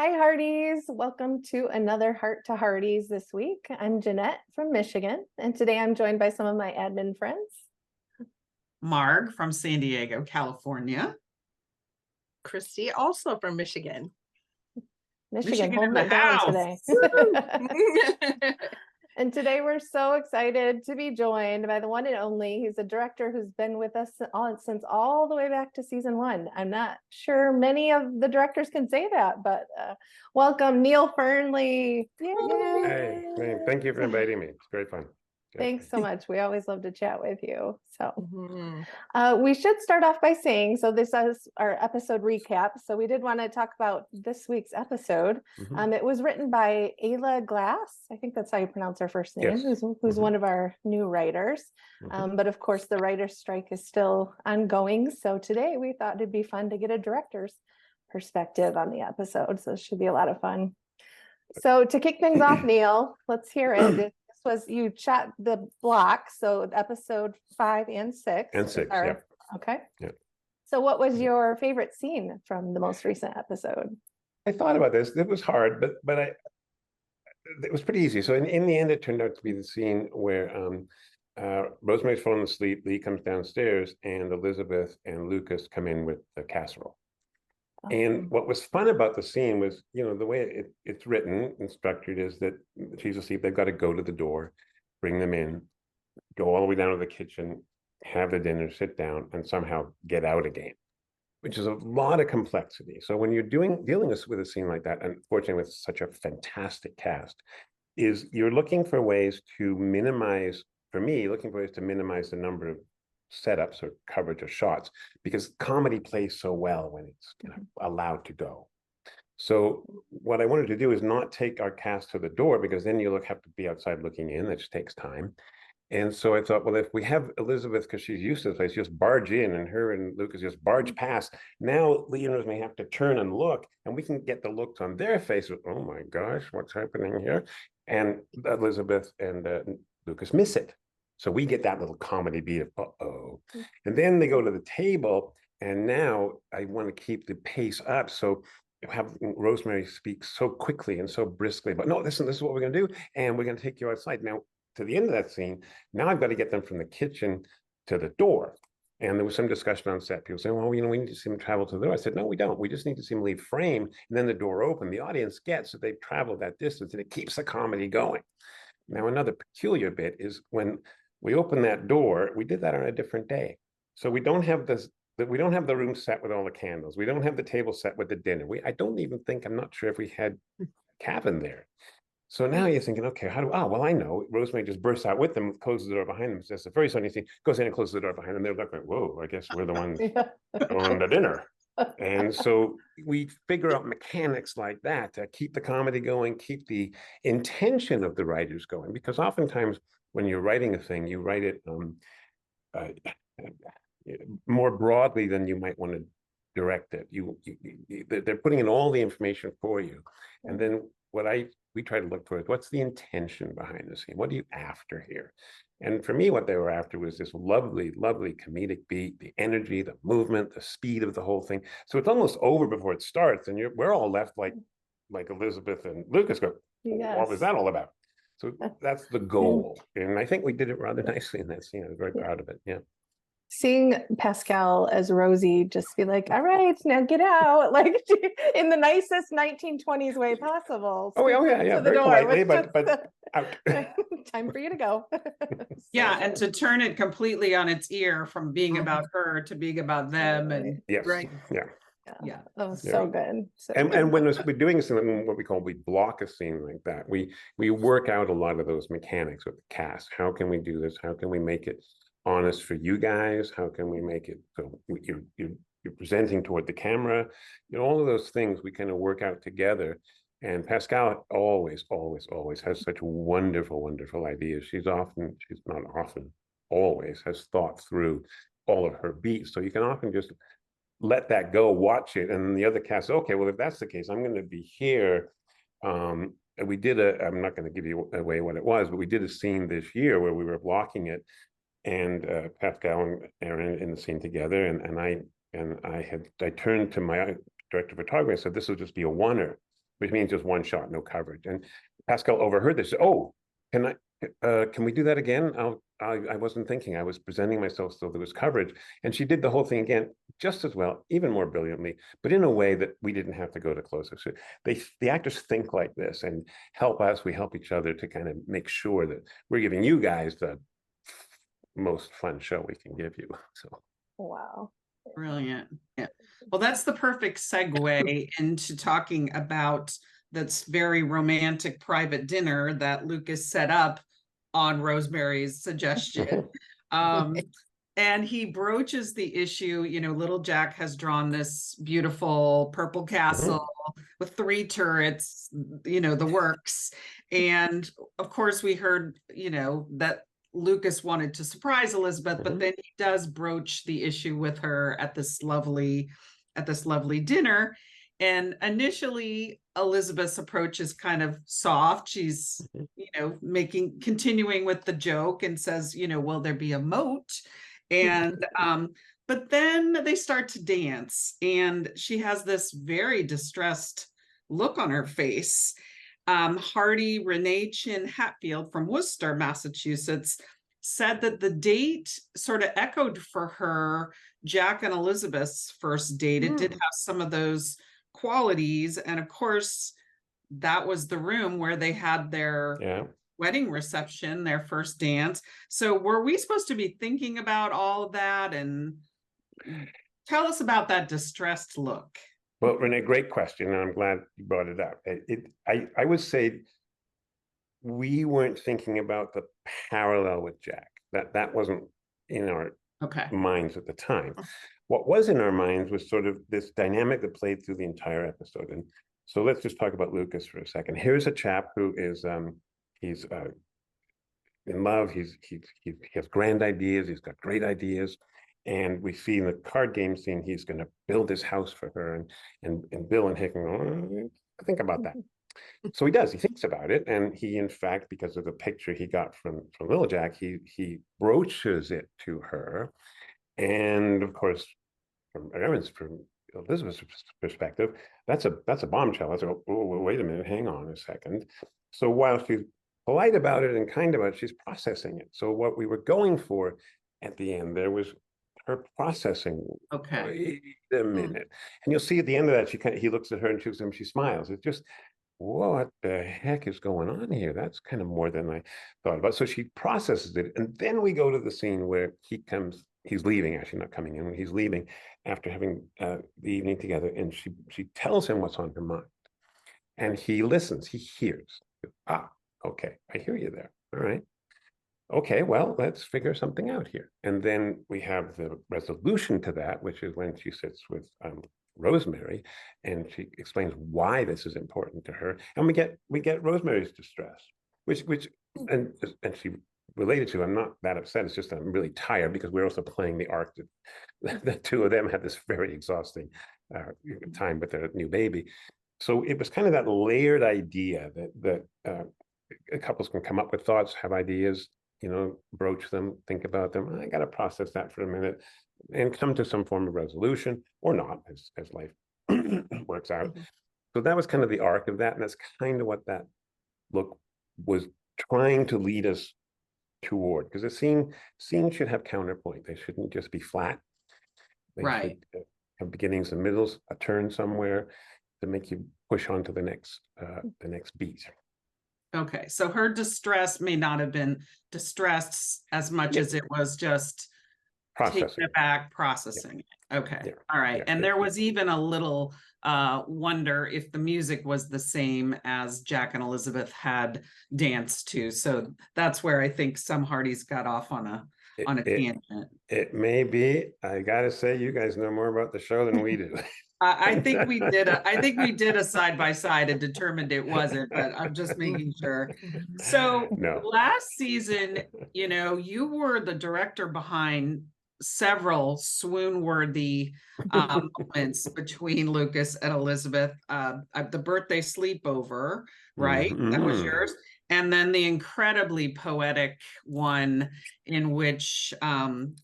Hi, Hearties. Welcome to another Heart to Hearties this week. I'm Jeanette from Michigan, and today I'm joined by some of my admin friends. Marg from San Diego, California. Christy, also from Michigan. Michigan holding in it the down house. today. And today we're so excited to be joined by the one and only. He's a director who's been with us since all the way back to season 1. I'm not sure many of the directors can say that, but welcome, Neill Fearnley. Hey, thank you for inviting me. It's great fun. Thanks so much. We always love to chat with you. So Mm-hmm. we should start off by saying, so this is our episode recap. So we did want to talk about this week's episode. Mhm. It was written by Ava Glass. I think that's how you pronounce her first name, Yes. who's one of our new writers. Mhm. But of course, the writer's strike is still ongoing. So today we thought it'd be fun to get a director's perspective on the episode. So it should be a lot of fun. So to kick things off, Neill, let's hear it. This was, you shot the block, so episode 5 and 6. And 6, yeah. Okay. Yeah. So what was your favorite scene from the most recent episode? I thought about this. It was hard, but it was pretty easy. So in the end, it turned out to be the scene where Rosemary's fallen asleep. Lee comes downstairs, and Elizabeth and Lucas come in with the casserole. And what was fun about the scene was, the way it's written and structured is that she's asleep. They've got to go to the door, bring them in, go all the way down to the kitchen, have the dinner, sit down, and somehow get out again, which is a lot of complexity. So when you're dealing with a scene like that, unfortunately with such a fantastic cast, is you're looking for ways to minimize, for me, looking for ways to minimize the number of setups or coverage or shots, because comedy plays so well when it's allowed to go. So what I wanted to do is not take our cast to the door, because then you have to be outside looking in. That just takes time. And so I thought, well, if we have Elizabeth, because she's used to the place, just barge in, and her and Lucas just barge past. Now Lee and Rosemary have to turn and look, and we can get the looks on their faces. Oh my gosh, what's happening here? And Elizabeth and Lucas miss it. So we get that little comedy beat of, uh-oh. And then they go to the table, and now I want to keep the pace up. So have Rosemary speak so quickly and so briskly, but no, listen, this is what we're going to do. And we're going to take you outside. Now, to the end of that scene, now I've got to get them from the kitchen to the door. And there was some discussion on set. People saying, well, we need to see them travel to the door. I said, no, we don't. We just need to see them leave frame, and then the door open. The audience gets that they've traveled that distance, and it keeps the comedy going. Now, another peculiar bit is when we open that door, we did that on a different day. So we don't have this, we don't have the room set with all the candles. We don't have the table set with the dinner. I'm not sure if we had cabin there. So now you're thinking, okay, well, I know. Rosemary just bursts out with them, closes the door behind them. That's the very funny thing. Goes in and closes the door behind them. They're like, whoa, I guess we're the ones going to dinner. And so we figure out mechanics like that to keep the comedy going, keep the intention of the writers going. Because oftentimes when you're writing a thing, you write it more broadly than you might want to direct it. They're putting in all the information for you. And then we try to look for is, what's the intention behind the scene? What are you after here? And for me, what they were after was this lovely, lovely comedic beat, the energy, the movement, the speed of the whole thing. So it's almost over before it starts, and we're all left like Elizabeth and Lucas go, Yes. what was that all about? So that's the goal. And I think we did it rather nicely in that scene. I was very proud of it. Yeah. Seeing Pascal as Rosie just be like, all right, now get out, like in the nicest 1920s way possible. Oh yeah, to the very door, politely, just, but out. Time for you to go. Yeah, and to turn it completely on its ear from being about her to being about them. And yes, right. Yeah. That was so good. And when we're doing something, what we block a scene like that, we work out a lot of those mechanics with the cast. How can we do this? How can we make it honest for you guys? How can we make it so you're presenting toward the camera? All of those things we kind of work out together. And Pascal always has such wonderful, wonderful ideas. She's not often, always has thought through all of her beats. So you can often just let that go, watch it, and the other cast, okay, well, if that's the case, I'm going to be here. And we did I'm not going to give you away what it was, but we did a scene this year where we were blocking it, and Pascal and Aaron in the scene together, and I turned to my director of photography and said, this will just be a oneer. which means just one shot, no coverage. And Pascal overheard this. Oh, can we do that again? I wasn't thinking. I was presenting myself so there was coverage. And she did the whole thing again just as well, even more brilliantly, but in a way that we didn't have to go to close-up. So the actors think like this and help us. We help each other to kind of make sure that we're giving you guys the most fun show we can give you. So Wow. Brilliant. Yeah. Well, that's the perfect segue into talking about that's very romantic private dinner that Lucas set up on Rosemary's suggestion. And he broaches the issue, you know, little Jack has drawn this beautiful purple castle with 3 turrets, you know, the works. And of course we heard, you know, that Lucas wanted to surprise Elizabeth, but then he does broach the issue with her at this lovely dinner. And initially Elizabeth's approach is kind of soft. She's, you know, continuing with the joke and says, you know, will there be a moat? And but then they start to dance and she has this very distressed look on her face. Hardy Renee Chin Hatfield from Worcester, Massachusetts, said that the date sort of echoed for her Jack and Elizabeth's first date. It did have some of those qualities. And of course, that was the room where they had their wedding reception, their first dance. So were we supposed to be thinking about all of that? And tell us about that distressed look. Well, Renee, great question, and I'm glad you brought it up. I would say we weren't thinking about the parallel with Jack. That wasn't in our minds at the time. What was in our minds was sort of this dynamic that played through the entire episode. And so let's just talk about Lucas for a second. Here's a chap who is he's in love. He has grand ideas. He's got great ideas. And we see in the card game scene, he's going to build his house for her. And Bill and Hicken think about that. So he does. He thinks about it. And he, in fact, because of the picture he got from Little Jack, he broaches it to her. And of course, from Elizabeth's perspective, that's a bombshell. That's wait a minute, hang on a second. So while she's polite about it and kind about it, she's processing it. So what we were going for at the end there was her processing. Wait a minute. And you'll see at the end of that, he looks at her and she smiles. It's just, what the heck is going on here? That's kind of more than I thought about. So she processes it. And then we go to the scene where he's leaving, actually not coming in, he's leaving after having the evening together. And she tells him what's on her mind. And he listens, he hears. Okay, I hear you there. All right. Okay, well, let's figure something out here. And then we have the resolution to that, which is when she sits with Rosemary and she explains why this is important to her. And we get Rosemary's distress, which and she related to, I'm not that upset, it's just I'm really tired because we're also playing the arc that the two of them had this very exhausting time with their new baby. So it was kind of that layered idea that couples can come up with thoughts, have ideas, you know, broach them, think about them. I got to process that for a minute and come to some form of resolution or not as life works out. So that was kind of the arc of that. And that's kind of what that look was trying to lead us toward, because the scene should have counterpoint. They shouldn't just be flat. They should have beginnings and middles, a turn somewhere to make you push on to the next beat. Okay, so her distress may not have been distressed as much as it was just taking it back, processing it. Okay, all right. And there was even a little wonder if the music was the same as Jack and Elizabeth had danced to. So that's where I think some Hearties got off on a tangent. It may be. I gotta say, you guys know more about the show than we do. I think we did a side by side and determined it wasn't, but I'm just making sure. So last season, you know, you were the director behind several swoon-worthy moments between Lucas and Elizabeth. The birthday sleepover, right? That was yours. And then the incredibly poetic one in which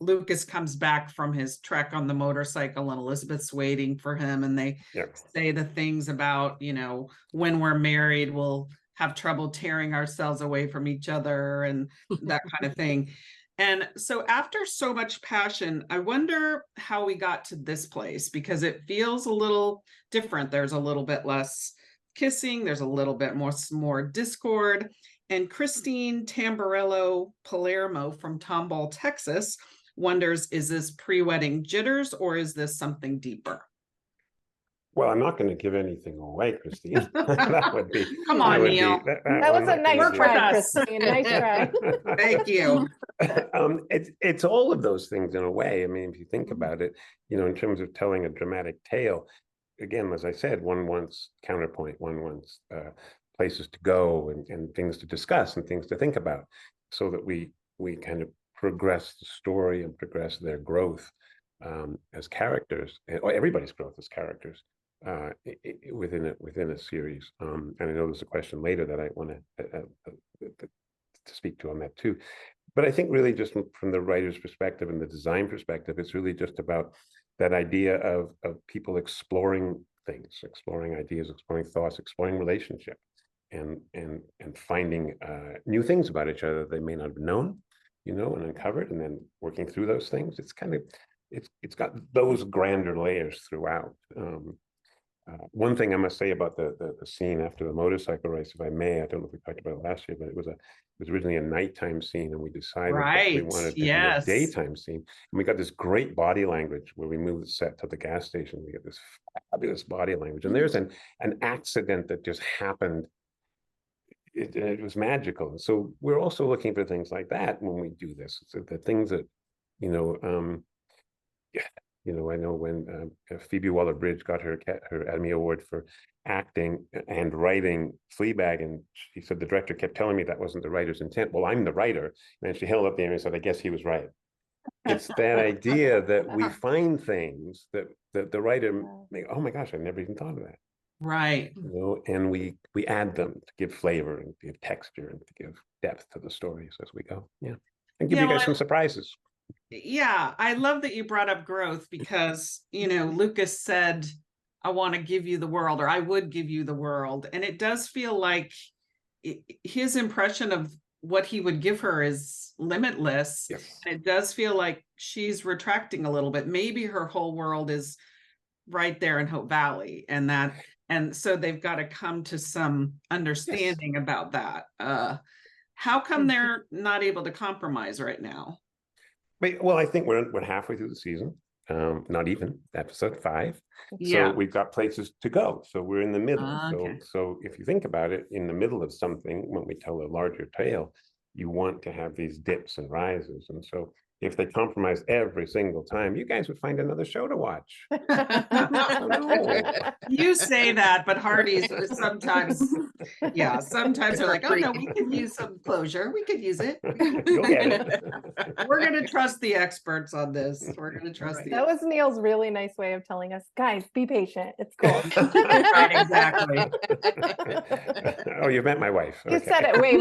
Lucas comes back from his trek on the motorcycle and Elizabeth's waiting for him. And they say the things about, you know, when we're married, we'll have trouble tearing ourselves away from each other and that kind of thing. And so after so much passion, I wonder how we got to this place, because it feels a little different. There's a little bit less kissing, there's a little bit more discord. And Christine Tamburello Palermo from Tomball, Texas wonders, is this pre-wedding jitters or is this something deeper? Well, I'm not going to give anything away, Christine. That would be. Come on, Neill. That was a nice try, Christine. Nice try. Thank you. It's all of those things in a way. I mean, if you think about it, you know, in terms of telling a dramatic tale, again, as I said, one wants counterpoint, one wants places to go and things to discuss and things to think about, so that we kind of progress the story and progress their growth as characters, or everybody's growth as characters within a series. And I know there's a question later that I want to speak to on that too. But I think really just from the writer's perspective and the design perspective, it's really just about that idea of people exploring things, exploring ideas, exploring thoughts, exploring relationship, and finding new things about each other they may not have known, you know, and uncovered, and then working through those things. It's kind of, it's got those grander layers throughout. One thing I must say about the scene after the motorcycle race, if I may, I don't know if we talked about it last year, but it was originally a nighttime scene, and we decided that we wanted to do a daytime scene. And we got this great body language where we moved the set to the gas station. We get this fabulous body language, and there's an accident that just happened. It was magical. And so we're also looking for things like that when we do this. So the things that, you know, you know, I know when Phoebe Waller-Bridge got her Academy Award for acting and writing Fleabag, and she said the director kept telling me that wasn't the writer's intent. Well, I'm the writer. And she held up the image and said, I guess he was right. It's that idea that we find things that the writer may, oh my gosh, I never even thought of that. Right. You know, and we add them to give flavor and give texture and to give depth to the stories as we go. Yeah. And give you guys some surprises. Yeah, I love that you brought up growth, because, you know, Lucas said, I want to give you the world, or I would give you the world. And it does feel like his impression of what he would give her is limitless. Yes. And it does feel like she's retracting a little bit. Maybe her whole world is right there in Hope Valley, and so they've got to come to some understanding about that. How come they're not able to compromise right now? Well, I think we're halfway through the season, not even episode 5. Yeah. So we've got places to go. So we're in the middle. Okay. So if you think about it, in the middle of something, when we tell a larger tale, you want to have these dips and rises. And so if they compromise every single time, you guys would find another show to watch. You say that, but Hearties sometimes, sometimes they're like, oh no, we could use some closure. We could use it. You'll get it. We're going to trust the experts on this. We're going to trust That was Neill's really nice way of telling us, guys, be patient. It's cool. Right, exactly. Oh, you met my wife. You said it way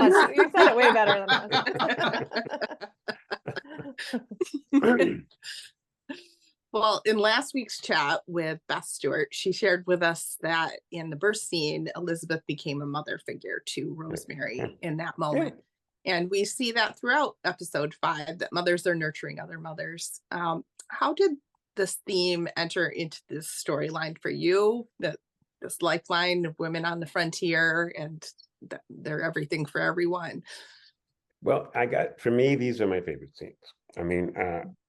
better than us. Well, in last week's chat with Beth Stewart, she shared with us that in the birth scene, Elizabeth became a mother figure to Rosemary in that moment. And we see that throughout episode 5, that mothers are nurturing other mothers. How did this theme enter into this storyline for you? This lifeline of women on the frontier, and they're everything for everyone. Well, for me, these are my favorite scenes. I mean,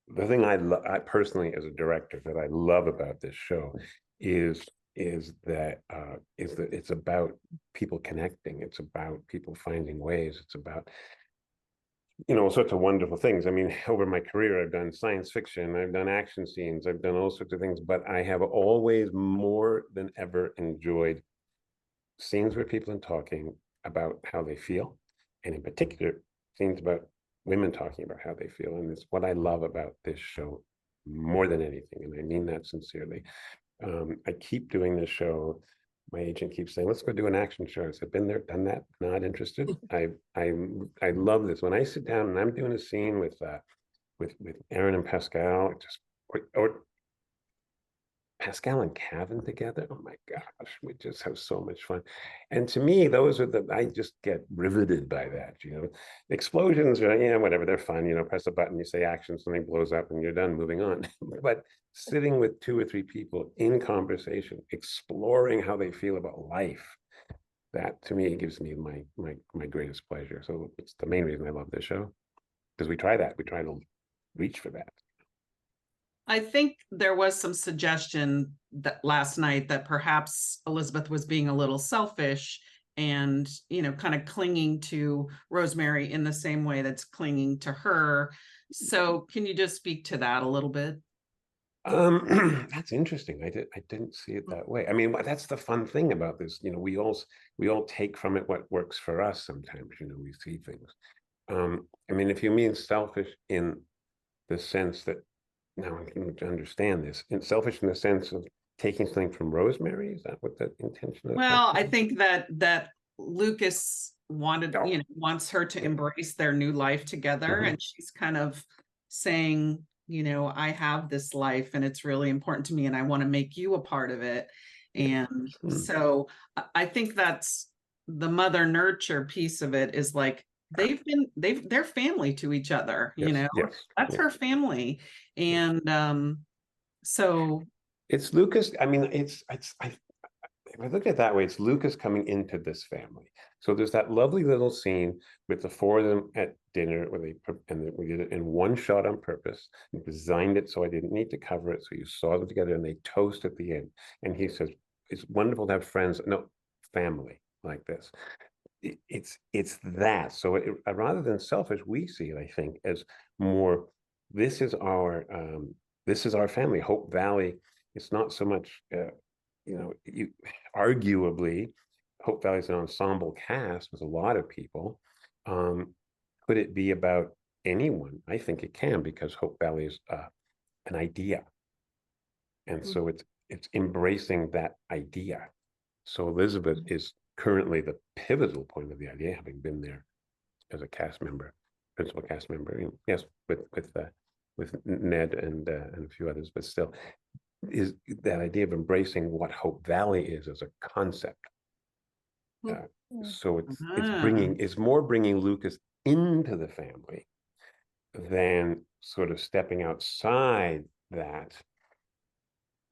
the thing I personally, as a director, that I love about this show is that it's about people connecting. It's about people finding ways. It's about, you know, all sorts of wonderful things. I mean, over my career, I've done science fiction, I've done action scenes, I've done all sorts of things, but I have always more than ever enjoyed scenes where people are talking about how they feel, and in particular, scenes about women talking about how they feel. And it's what I love about this show more than anything. And I mean that sincerely. I keep doing this show. My agent keeps saying, let's go do an action show. I said, been there, done that, not interested. I love this. When I sit down and I'm doing a scene with Aaron and Pascal, or Pascal and Kevin together. Oh my gosh, we just have so much fun. And to me, those are I just get riveted by that, Explosions are, whatever, they're fun, press a button, you say action, something blows up and you're done, moving on. But sitting with 2 or 3 people in conversation, exploring how they feel about life, that to me gives me my greatest pleasure. So it's the main reason I love this show, because we try to reach for that. I think there was some suggestion that last night that perhaps Elizabeth was being a little selfish and, kind of clinging to Rosemary in the same way that's clinging to her. So can you just speak to that a little bit? That's interesting. I didn't see it that way. I mean, that's the fun thing about this. We all take from it what works for us. Sometimes, we see things. I mean, if you mean selfish in the sense that, now I can understand this, and selfish in the sense of taking something from Rosemary, is that what the intention of? Well, I think that Lucas wants her to embrace their new life together, and she's kind of saying, I have this life and it's really important to me and I want to make you a part of it. And so I think that's the mother nurture piece of it, is like they're family to each other, that's her family. And so it's Lucas. I mean, if I look at it that way, it's Lucas coming into this family. So there's that lovely little scene with the 4 of them at dinner where we did it in one shot on purpose. We designed it so I didn't need to cover it. So you saw them together and they toast at the end. And he says, it's wonderful to have friends, family like this. It's that. So rather than selfish, we see it, I think, as more, this is our family. Hope Valley. It's not so much, arguably, Hope Valley is an ensemble cast with a lot of people. Could it be about anyone? I think it can, because Hope Valley is an idea, and so it's embracing that idea. So Elizabeth is currently the pivotal point of the idea, having been there as a principal cast member. Yes, with Ned and a few others, but still, is that idea of embracing what Hope Valley is as a concept. So it's more bringing Lucas into the family than sort of stepping outside that.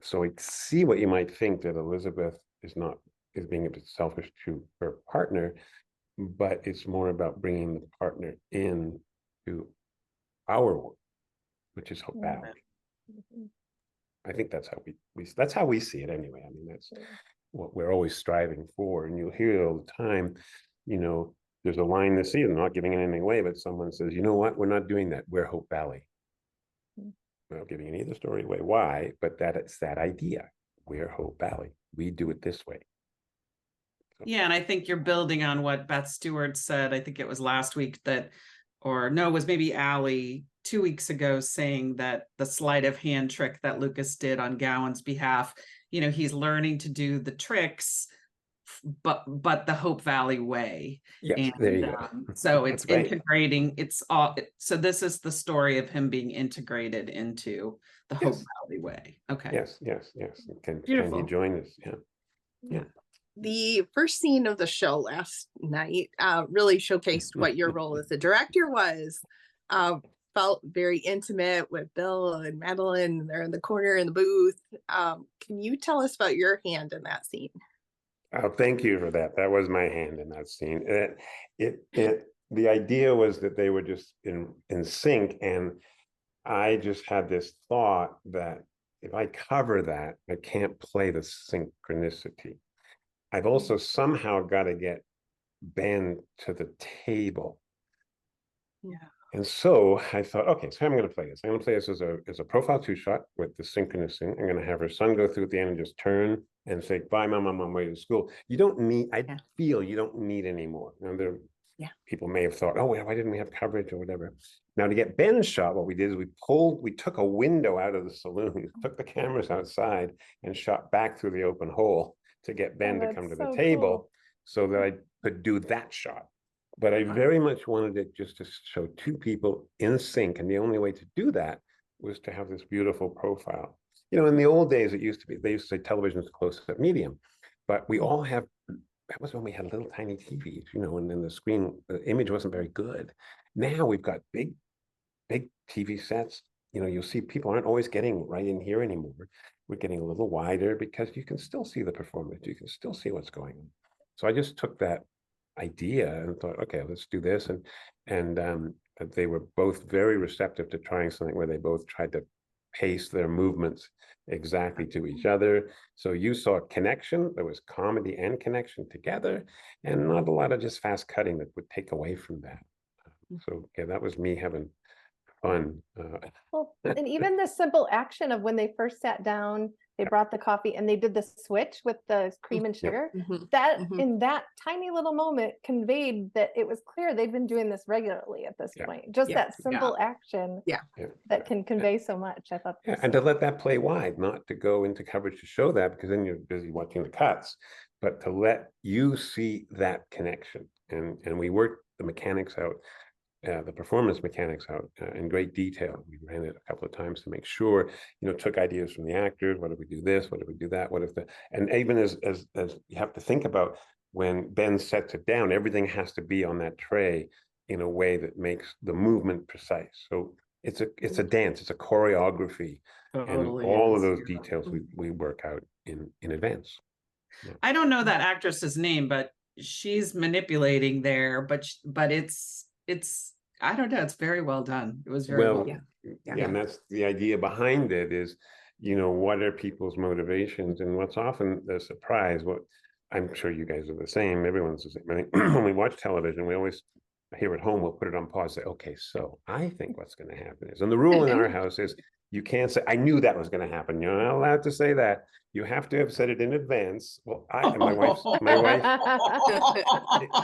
So I see what you might think, that Elizabeth is being a bit selfish to her partner, but it's more about bringing the partner in to our world, which is Hope Valley. I think that's how we see it anyway. I mean, that's what we're always striving for. And you'll hear it all the time, there's a line this season, not giving anything away, but someone says, you know what, we're not doing that. We're Hope Valley. We're not giving any of the story away why, but it's that idea. We're Hope Valley. We do it this way. So. Yeah, and I think you're building on what Beth Stewart said. I think it was last week it was maybe Allie 2 weeks ago, saying that the sleight of hand trick that Lucas did on Gowan's behalf, he's learning to do the tricks, but the Hope Valley way. Yes, there you go. So it's integrating. It's all. So this is the story of him being integrated into the Hope Valley way. Okay. Yes. Can you join us? Yeah. The first scene of the show last night really showcased what your role as a director was. Felt very intimate with Bill and Madeline. They're in the corner in the booth. Can you tell us about your hand in that scene? Oh, thank you for that. That was my hand in that scene. The idea was that they were just in sync, and I just had this thought that if I cover that, I can't play the synchronicity. I've also somehow got to get Ben to the table. Yeah. And so I thought, okay, so I'm going to play this. I'm going to play this as a profile 2-shot with the synchronous thing. I'm going to have her son go through at the end and just turn and say, bye, mom, I'm on my way to school. You don't need, I feel you don't need any more. Now, Yeah. people may have thought, oh, why didn't we have coverage or whatever. Now to get Ben's shot, what we did is we took a window out of the saloon, took the cameras outside and shot back through the open hole to get Ben to that's come to the so table cool. so that I could do that shot. But I very much wanted it just to show two people in sync. And the only way to do that was to have this beautiful profile. You know, in the old days, it used to be, they used to say television is close-up medium, but we all have, that was when we had little tiny TVs, you know, and then the screen, the image wasn't very good. Now we've got big TV sets. You know, you'll see people aren't always getting right in here anymore. We're getting a little wider because you can still see the performance. You can still see what's going on. So I just took that idea and thought, okay, let's do this. And they were both very receptive to trying something where they both tried to pace their movements exactly to each other. So you saw connection. There was comedy and connection together, and not a lot of just fast cutting that would take away from that. So yeah, that was me having fun. Well, and even the simple action of when they first sat down, they brought the coffee and they did the switch with the cream and sugar. That in that tiny little moment conveyed that it was clear they'd been doing this regularly at this point. Just that simple action that can convey so much. I thought. And to let that play wide, not to go into coverage to show that, because then you're busy watching the cuts, but to let you see that connection. And we worked the mechanics out. The performance mechanics out in great detail. We ran it a couple of times to make sure, you know, took ideas from the actors. What if we do this? What if we do that? What if the, and even as you have to think about when Ben sets it down, everything has to be on that tray in a way that makes the movement precise. So it's a dance, it's a choreography, and all of those details we work out in advance. Yeah. I don't know that actress's name, but she's manipulating there, but it's I don't know, it's very well done. It was very well. And that's the idea behind it is, you know, what are people's motivations, and what's often the surprise, what I'm sure you guys are the same, everyone's the same. I think when we watch television, we always here at home, we'll put it on pause, say, okay, so I think what's going to happen is, and the rule in our house is you can't say, I knew that was going to happen. You're not allowed to say that. You have to have said it in advance. Well, my wife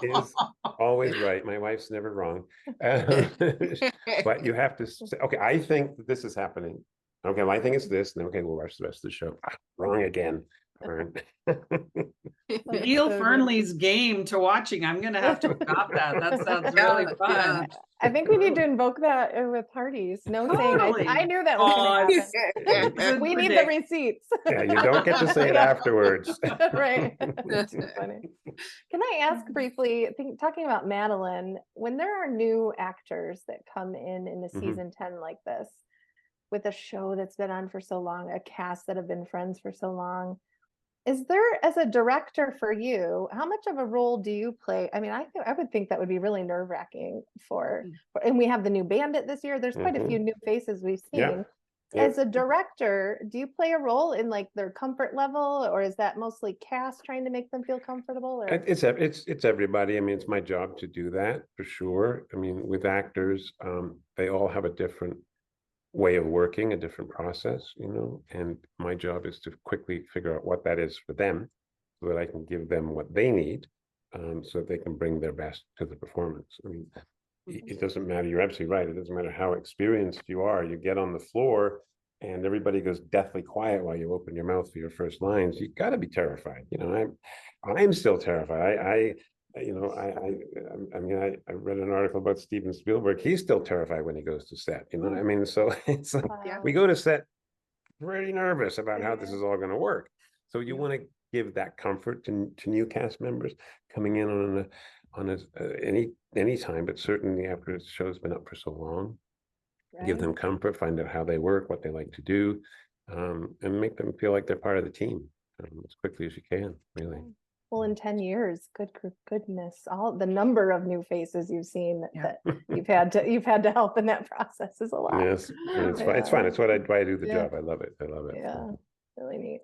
is always right. My wife's never wrong. But you have to say, okay, I think that this is happening. Okay, well, I think it's this. And okay, we'll watch the rest of the show. Wrong again. Neill Fearnley's game to watching. I'm gonna have to adopt that. That sounds really fun. I think we need to invoke that with Hearties. No saying I knew that was going to happen. We need the receipts. Yeah, you don't get to say it afterwards. Right. That's too funny. Can I ask briefly, talking about Madeline, when there are new actors that come in a season 10 like this, with a show that's been on for so long, a cast that have been friends for so long, is there, as a director for you, how much of a role do you play? I mean, I would think that would be really nerve-wracking and we have the new Bandit this year. There's quite a few new faces we've seen. As a director, do you play a role in like their comfort level, or is that mostly cast trying to make them feel comfortable? Or? It's everybody. I mean, it's my job to do that for sure. I mean, with actors, they all have a different way of working, a different process, you know, and my job is to quickly figure out what that is for them so that I can give them what they need, so that they can bring their best to the performance. I mean, it doesn't matter, you're absolutely right, it doesn't matter how experienced you are, you get on the floor and everybody goes deathly quiet while you open your mouth for your first lines. You got to be terrified, you know. I'm still terrified. I read an article about Steven Spielberg. He's still terrified when he goes to set, you know. I mean, so it's like we go to set pretty nervous about how this is all going to work. So you want to give that comfort to new cast members coming in on any time, but certainly after the show's been up for so long, give them comfort, find out how they work, what they like to do, and make them feel like they're part of the team as quickly as you can, really. Well, in 10 years, goodness, all the number of new faces you've seen that you've had to help in that process is a lot. Yes, it's fun. It's fun. It's why I do the job. I love it. Yeah, really neat.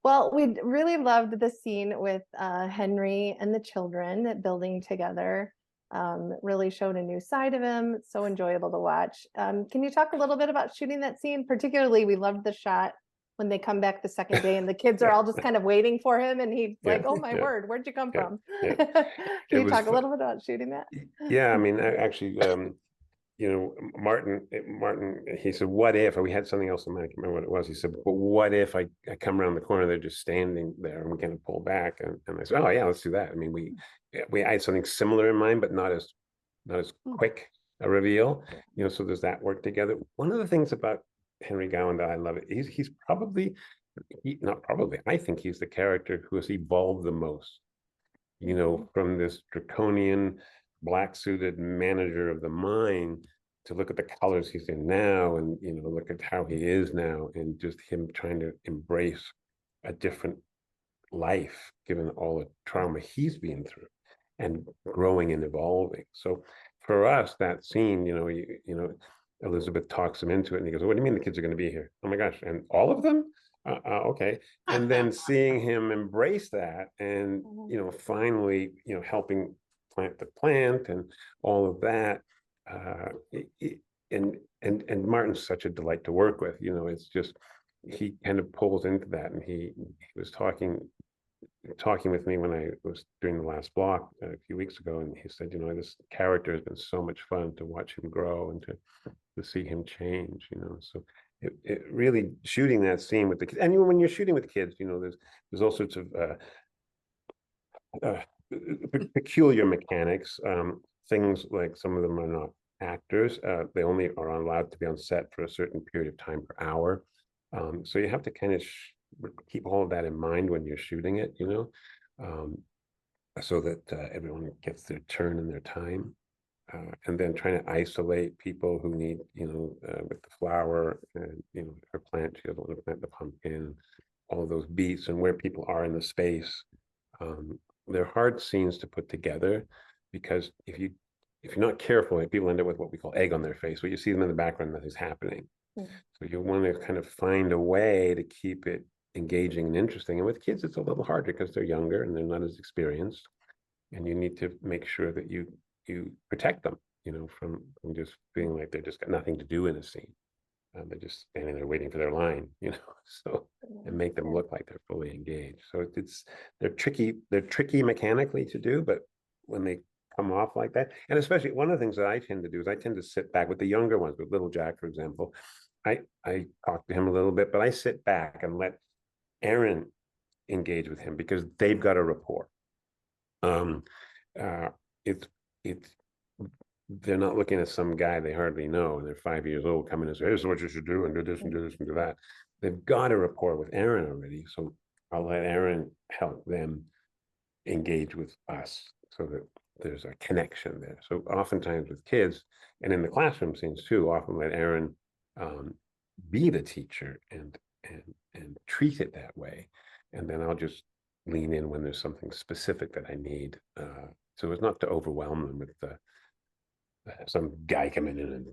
Well, we really loved the scene with Henry and the children building together. Really showed a new side of him. So enjoyable to watch. Can you talk a little bit about shooting that scene? Particularly, we loved the shot when they come back the second day and the kids are all just kind of waiting for him and he's Yeah, like, oh my yeah, word, where'd you come yeah, from? yeah. Can you was talk a fu- little bit about shooting that? Yeah, I mean, actually, Martin, he said, what if, we had something else in mind, I can't remember what it was. He said, but what if I come around the corner, they're just standing there and we're going to pull back. And I said, oh yeah, let's do that. I mean, we had something similar in mind, but not as quick a reveal, so there's that work together. One of the things about Henry Gowan that I love it, he's probably, not probably, I think he's the character who has evolved the most, from this draconian black suited manager of the mine to look at the colors he's in now and look at how he is now and just him trying to embrace a different life given all the trauma he's been through and growing and evolving. So for us, that scene, Elizabeth talks him into it and he goes, what do you mean the kids are going to be here? Oh my gosh, and all of them? Okay. And then seeing him embrace that and finally helping plant the plant and all of that, and Martin's such a delight to work with. It's just, he kind of pulls into that, and he was talking with me when I was doing the last block a few weeks ago, and he said, this character has been so much fun to watch him grow and to see him change. So it really, shooting that scene with the kids, and when you're shooting with kids, there's all sorts of peculiar mechanics, things like some of them are not actors, they only are allowed to be on set for a certain period of time per hour, so you have to kind of keep all of that in mind when you're shooting it, so that everyone gets their turn and their time. And then trying to isolate people who need, with the flower and, her plant, she doesn't want to plant the pumpkin, all of those beats and where people are in the space. They're hard scenes to put together because if you're not careful, people end up with what we call egg on their face, where you see them in the background, nothing's happening. So you want to kind of find a way to keep it engaging and interesting. And with kids, it's a little harder because they're younger and they're not as experienced. And you need to make sure that you protect them, from just feeling like they're just got nothing to do in a scene. They're just standing there waiting for their line, so, and make them look like they're fully engaged. So they're tricky mechanically to do, but when they come off like that, and especially one of the things that I tend to do is I tend to sit back with the younger ones, with little Jack, for example. I talk to him a little bit, but I sit back and let Aaron engage with him because they've got a rapport. It's they're not looking at some guy they hardly know and they're 5 years old coming and say, here's what you should do and do this and do this and do that. They've got a rapport with Aaron already, so I'll let Aaron help them engage with us so that there's a connection there. So oftentimes with kids and in the classroom scenes too, often let Aaron be the teacher and treat it that way, and then I'll just lean in when there's something specific that I need, so as not to overwhelm them with some guy coming in and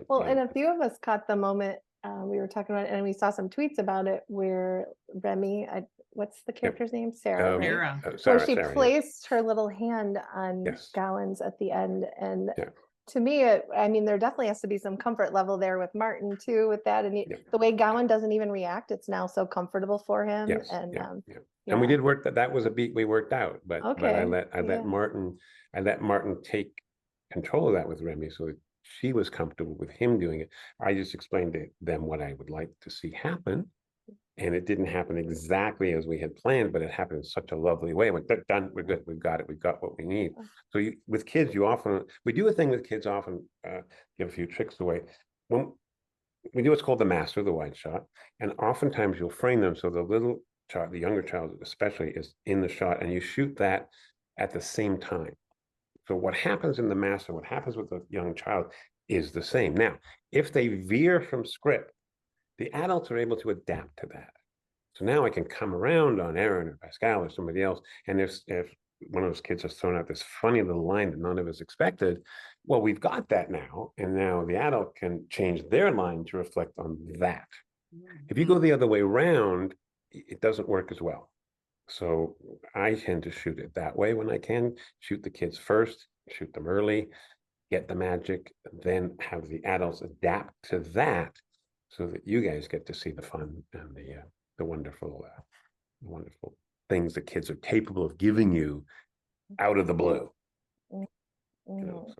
Well, and a few of us caught the moment we were talking about it, and we saw some tweets about it where Remy, what's the character's name? Sarah, right? Sarah. Where she placed her little hand on Gowan's at the end. And to me, there definitely has to be some comfort level there with Martin too, with that. And the way Gowan doesn't even react, it's now so comfortable for him. And we did work that was a beat we worked out, but I let Martin take control of that with Remy, so that she was comfortable with him doing it. I just explained to them what I would like to see happen, and it didn't happen exactly as we had planned, but it happened in such a lovely way. We're done, we're good, we've got it, we've got what we need. So with kids, we do a thing with kids often, give a few tricks away. When we do what's called the master, the wide shot, and oftentimes you'll frame them so the little child, the younger child especially, is in the shot, and you shoot that at the same time. So what happens in the master, what happens with the young child is the same. Now, if they veer from script, the adults are able to adapt to that. So now I can come around on Aaron or Pascal or somebody else, and if one of those kids has thrown out this funny little line that none of us expected, well, we've got that now, and now the adult can change their line to reflect on that. If you go the other way around, it doesn't work as well. So I tend to shoot it that way when I can. Shoot the kids first, shoot them early, get the magic, then have the adults adapt to that so that you guys get to see the fun and the wonderful things that kids are capable of giving you out of the blue. You know, Mhm.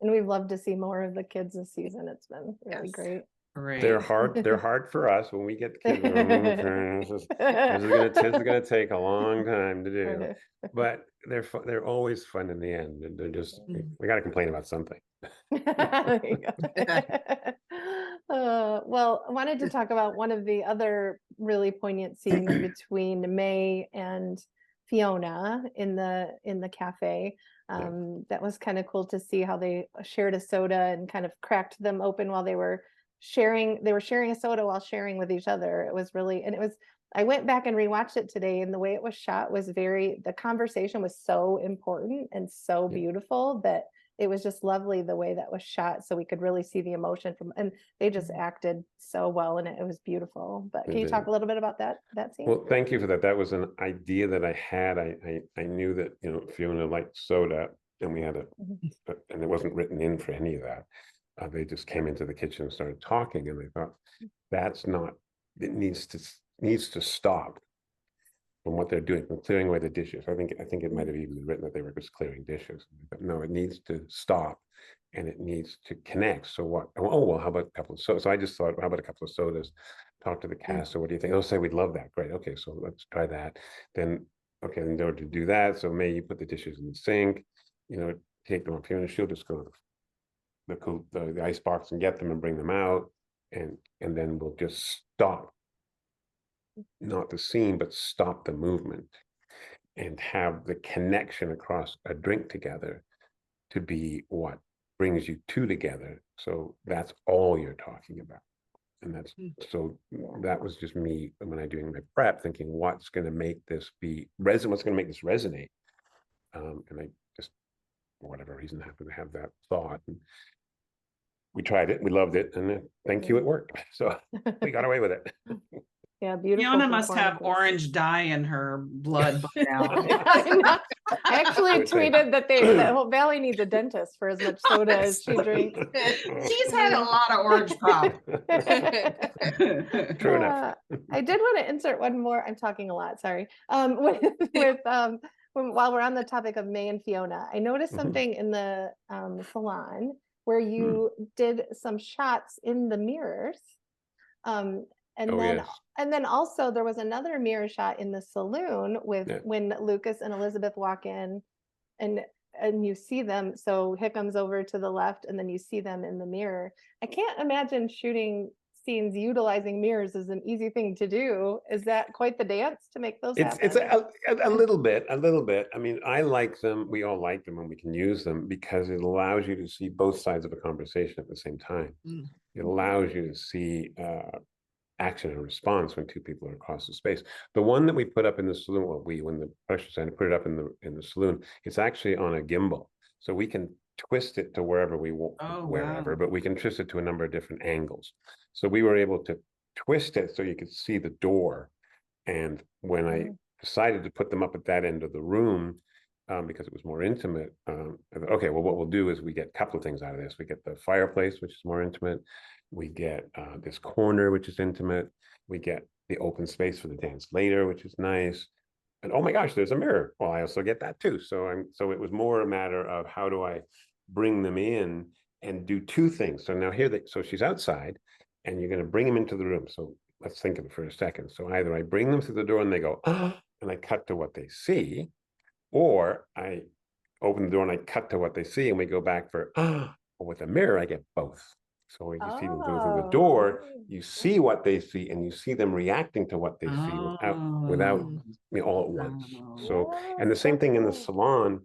And we've loved to see more of the kids this season. It's been really Yes. great. Great. they're hard for us when we get the kids. This is gonna take a long time to do, but they're always fun in the end, and they're just we got to complain about something. There you go. Well, I wanted to talk about one of the other really poignant scenes between Mei and Fiona in the cafe. That was kind of cool to see how they shared a soda and kind of cracked them open while they were sharing a soda while sharing with each other. It was really, and it was, I went back and rewatched it today, and the way it was shot was the conversation was so important and so beautiful that it was just lovely the way that was shot, so we could really see the emotion from, and they just acted so well in it. It was beautiful. But can you talk a little bit about that scene? Well, thank you for that. That was an idea that I had. I knew that, you know, Fiona liked soda, and we had and it wasn't written in for any of that. They just came into the kitchen and started talking, and I thought, that's not, it needs to stop from what they're doing, from clearing away the dishes. I think it might have even been written that they were just clearing dishes. But no, it needs to stop, and it needs to connect. So what? Oh, well, how about a couple of sodas? So I just thought, how about a couple of sodas? Talk to the cast. So what do you think? They'll say, we'd love that. Great. Okay, so let's try that. Then, okay, in order to do that, so May, you put the dishes in the sink, you know, take them up here, and she'll just go to the ice box and get them and bring them out, and then we'll just stop, not the scene, but stop the movement, and have the connection across a drink together to be what brings you two together. So that's all you're talking about. And that's, so that was just me when I doing my prep, thinking what's going to make this what's going to make this resonate. And I just, for whatever reason, happened to have that thought. And we tried it, we loved it, and thank you, it worked. So we got away with it. Yeah, beautiful. Fiona must have performances. orange dye in her blood by now. I know. I actually I would say. tweeted that whole valley needs a dentist for as much soda as she drinks. She's had a lot of orange pop. True enough. I did want to insert one more. I'm talking a lot, sorry. While we're on the topic of Mei and Fiona, I noticed something in the salon where you did some shots in the mirrors. And then also there was another mirror shot in the saloon with when Lucas and Elizabeth walk in, and you see them. So Hickham's over to the left, and then you see them in the mirror. I can't imagine shooting scenes utilizing mirrors is an easy thing to do. Is that quite the dance to make those happen? It's a little bit. I mean, I like them. We all like them when we can use them, because it allows you to see both sides of a conversation at the same time. It allows you to see action and response when two people are across the space. The one that we put up in the saloon, when the production designer put it up in the saloon, it's actually on a gimbal, so we can twist it to wherever we want, but we can twist it to a number of different angles. So we were able to twist it so you could see the door. And when I decided to put them up at that end of the room, because it was more intimate, I thought, okay, well, what we'll do is we get a couple of things out of this. We get the fireplace, which is more intimate. We get this corner, which is intimate. We get the open space for the dance later, which is nice. And oh my gosh, there's a mirror. Well, I also get that too. So it was more a matter of how do I bring them in and do two things. So now so she's outside, and you're going to bring them into the room. So let's think of it for a second. So either I bring them through the door and they go, and I cut to what they see, or I open the door and I cut to what they see, and we go back for, with a mirror, I get both. So when you see them go through the door, you see what they see, and you see them reacting to what they see without all at once. So, and the same thing in the salon.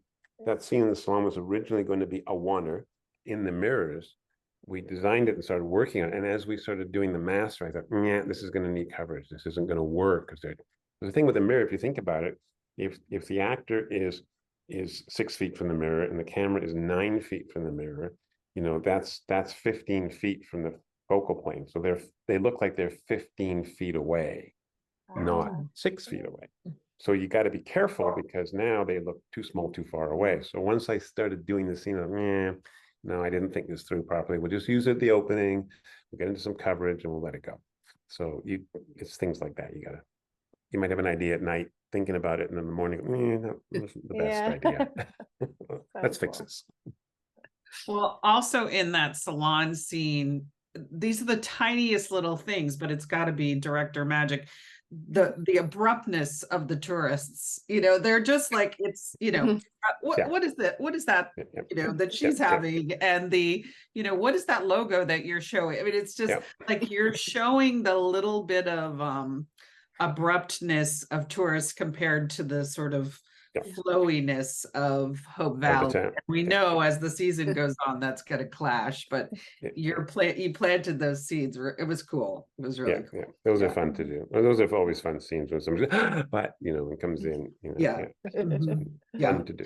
That scene in the salon was originally going to be a oneer in the mirrors. We designed it and started working on it. And as we started doing the master, I thought, yeah, this is going to need coverage. This isn't going to work, because the thing with the mirror, if you think about it, if the actor is 6 feet from the mirror and the camera is 9 feet from the mirror, you know, that's 15 feet from the focal plane. So they look like they're 15 feet away, not 6 feet away. So you got to be careful, because now they look too small, too far away. So once I started doing the scene of, no, I didn't think this through properly. We'll just use it at the opening, we'll get into some coverage and we'll let it go. So it's things like that. You might have an idea at night thinking about it, and in the morning, that wasn't the best idea. Let's fix cool. this. Well, also in that salon scene, these are the tiniest little things, but it's got to be director magic. The abruptness of the tourists, they're just like, it's, what is that? What is that, that she's having? And what is that logo that you're showing? I mean, it's just like you're showing the little bit of abruptness of tourists compared to the sort of flowiness of Hope Valley. And we know as the season goes on, that's going to clash, but you planted those seeds. It was cool. It was really cool. Those are fun to do. Well, those are always fun scenes when somebody, but it comes in. Fun to do.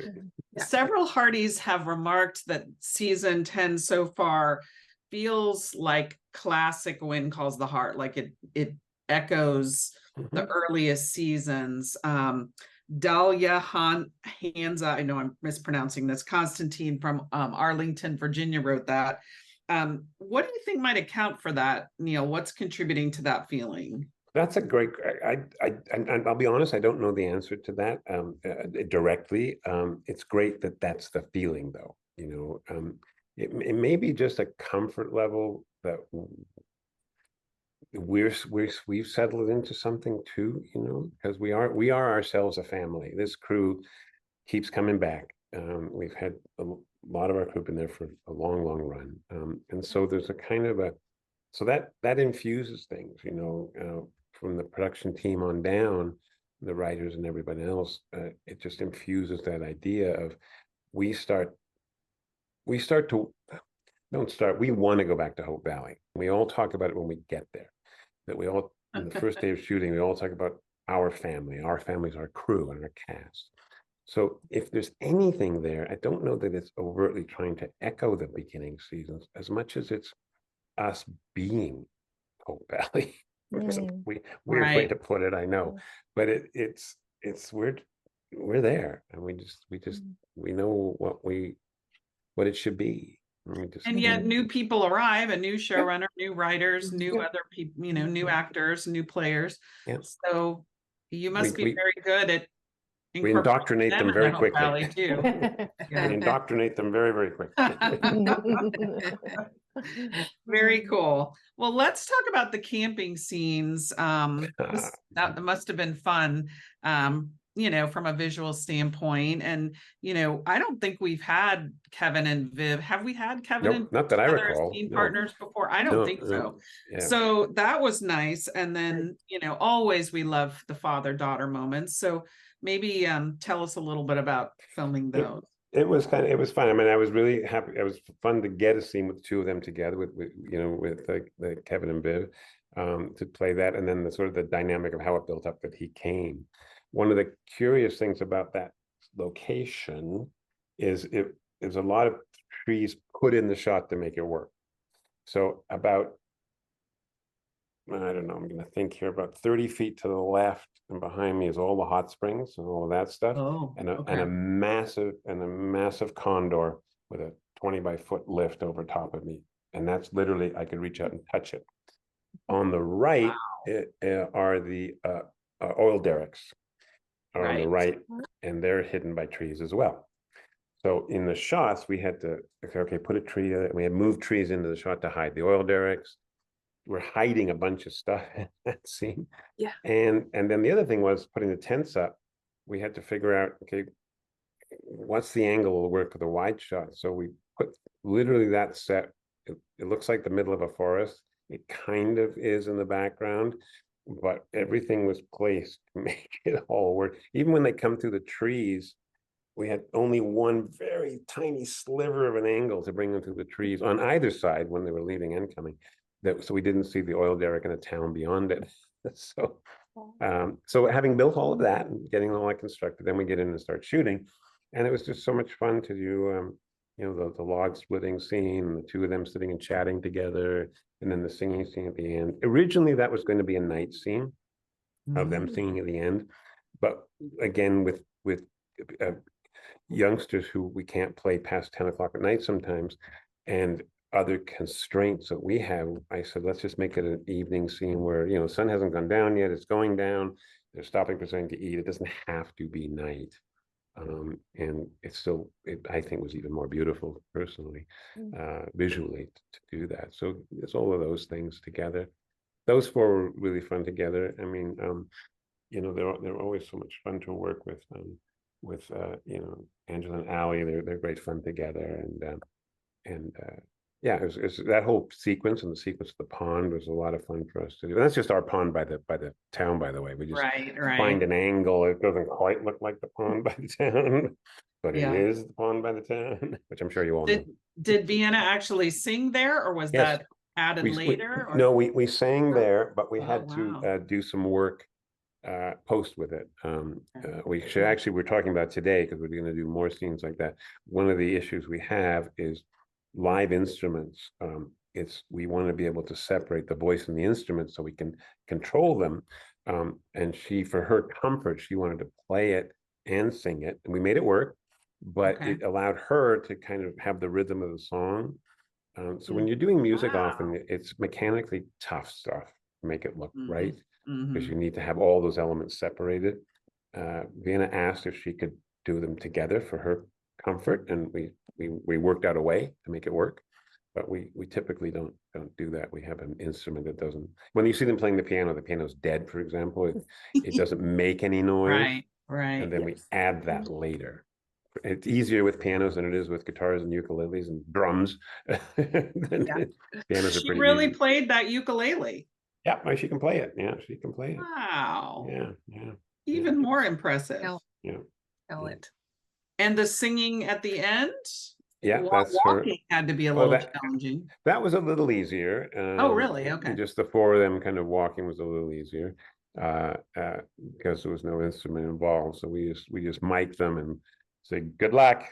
Several Hearties have remarked that season 10 so far feels like classic Wind Calls the Heart. Like it echoes the earliest seasons. Dahlia Hansa, I know I'm mispronouncing this, Constantine from Arlington, Virginia wrote that. What do you think might account for that, Neill? What's contributing to that feeling? That's a great, I'll be honest, I don't know the answer to that directly. It's great that that's the feeling though, it may be just a comfort level that we've settled into something too, because we are ourselves a family. This crew keeps coming back. We've had a lot of our crew been there for a long run, and so there's a kind of so that infuses things, from the production team on down, the writers and everybody else. It just infuses that idea of we want to go back to Hope Valley. We all talk about it when we get there. That we all, in the first day of shooting, we all talk about our family, our families, our crew, and our cast. So if there's anything there, I don't know that it's overtly trying to echo the beginning seasons as much as it's us being Hope Valley. Weird way to put it, I know, but it's weird. We're there, and we know what it should be. And yet new people arrive, a new showrunner, new writers, new other people, new actors, new players. So you must be very good at we indoctrinate them very quickly. Too. We indoctrinate them very, very quickly. Very cool. Well, let's talk about the camping scenes. That must have been fun. From a visual standpoint. And, I don't think we've had Kevin and Viv. Have we had Kevin and not that I recall. Scene partners before? I don't think so. So that was nice. And then, always we love the father-daughter moments. So maybe tell us a little bit about filming those. It was fun. I mean, I was really happy. It was fun to get a scene with the two of them together with the Kevin and Viv to play that. And then the sort of the dynamic of how it built up that he came. One of the curious things about that location is there's a lot of trees put in the shot to make it work. So about, I don't know, I'm going to think here, about 30 feet to the left and behind me is all the hot springs and all of that stuff. And a massive condor with a 20-by-foot lift over top of me. And that's literally, I could reach out and touch it. On the right are the oil derricks. Are on the right, and they're hidden by trees as well. So in the shots, we had to put a tree. We had moved trees into the shot to hide the oil derricks. We're hiding a bunch of stuff in that scene. And then the other thing was putting the tents up. We had to figure out what's the angle will work for the wide shot. So we put literally that set. It looks like the middle of a forest. It kind of is in the background. But everything was placed to make it all work. Even when they come through the trees, we had only one very tiny sliver of an angle to bring them through the trees on either side when they were leaving and coming. So we didn't see the oil derrick in a town beyond it. So having built all of that and getting all that constructed, then we get in and start shooting. And it was just so much fun to do, the log splitting scene, and the two of them sitting and chatting together. And then the singing scene at the end. Originally, that was going to be a night scene of them singing at the end. But again, with youngsters who we can't play past 10 o'clock at night sometimes, and other constraints that we have, I said, let's just make it an evening scene where, you know, sun hasn't gone down yet, it's going down, they're stopping for something to eat, it doesn't have to be night. And it's still, I think was even more beautiful personally, visually to do that. So it's all of those things together. Those four were really fun together. I mean, you know, they're always so much fun to work with, you know, Angela and Allie, they're great fun together. And yeah, it was that whole sequence, and the sequence of the pond was a lot of fun for us to do. And that's just our pond by the town, by the way. We just Right, find right. an angle. It doesn't quite look like the pond by the town, but Yeah. it is the pond by the town, which I'm sure you all know. Did Vienna actually sing there, or was Yes. that added later? No, we sang there, but we Oh, had wow. to do some work post with it. We should Okay. actually, we're talking about today, because we're going to do more scenes like that. One of the issues we have is live instruments. We want to be able to separate the voice and the instrument so we can control them. And she, for her comfort, she wanted to play it and sing it, and we made it work, but Okay. it allowed her to kind of have the rhythm of the song. So when you're doing music, Wow. often it's mechanically tough stuff to make it look right, because Mhm. you need to have all those elements separated. Vienna asked if she could do them together for her comfort, and we worked out a way to make it work. But we typically don't do that. We have an instrument that doesn't. When you see them playing the piano's dead, for example. It doesn't make any noise, Right, right. and then we add that later. It's easier with pianos than it is with guitars and ukuleles and drums. Pianos are She pretty really easy. played that ukulele. Yeah, well, she can play it. Yeah, she can play it. Wow. Yeah. Even more impressive. Yeah. Talent. And the singing at the end? Yeah, that's her. Walking had to be a Well, little challenging. That was a little easier. Oh, really? Okay. Just the four of them kind of walking was a little easier, because there was no instrument involved. So we just mic them and say good luck.